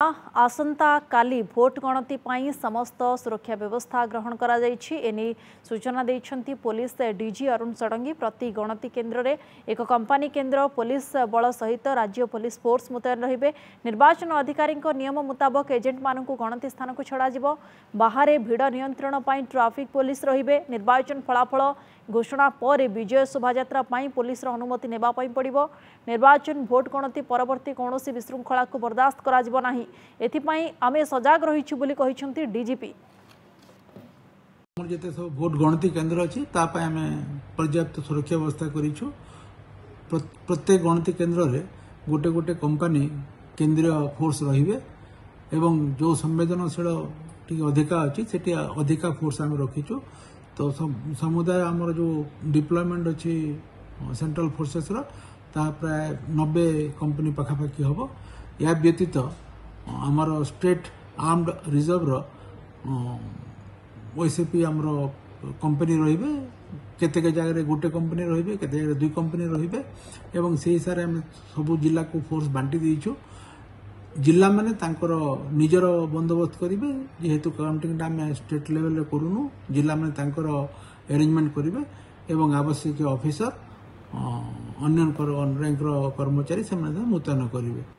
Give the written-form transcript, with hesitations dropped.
आसंता काली vote गणति पाई समस्त सुरक्षा व्यवस्था ग्रहण करा जायछि। एने सूचना देइछन्ति पुलिस डीजी अरुण षडंगी। प्रति गणति केन्द्र रे एक कंपानी केन्द्र पुलिस बल सहित राज्य पुलिस फोर्स मुतयन रहिबे। निर्वाचन अधिकारी नियम मुताबक एजेंट मानकु गणति स्थान को छड़ा जिवो। बाहर भिड़ नियंत्रण पाई ट्राफिक पुलिस रहिबे। निर्वाचन फलाफल घोषणा पर विजय शोभायात्रा पाई पुलिस अनुमति नेबा पाई पड़िबो। निर्वाचन भोट गणति परवर्ती कौनसी विशृंखला को बर्दाश्त करा जिवो नाही। एथिपाई आमे सजाग रहिछु बोली कहिसंती डीजीपी। जते सब भोट गणति केन्द्र अछि तापा आमे पर्याप्त सुरक्षा व्यवस्था करिछु। प्रत्येक गणति केन्द्र रे गोटे गोटे कंपनी केंद्रीय फोर्स रहिबे एवं जो संवेदनशील टी अधिका अछि सेठी अधिका फोर्स आमे रखिछु। तो समुदाय आमर जो डिप्लॉयमेंट अच्छी सेंट्रल फोर्सेस ता प्राय 90 कंपनी पखापाखि हम। या व्यतीत आमर स्टेट आर्म्ड रिजर्व ओसीपी आमर कंपनी रहिबे। केते जगह गोटे कंपनी रहिबे, केते जगह 2 कंपनी रहिबे एवं से हिसाब से सब जिला को फोर्स बांटी देइछु। जिला माने तांकर निजर बंदोबस्त करिवे जेहेतु काउंटिंग आम स्टेट लेवल रे करूनु। जिला माने तांकर अरेंजमेंट करिवे एवं आवश्यक ऑफिसर अन्य रैंक कर्मचारी से मुतयन करिवे।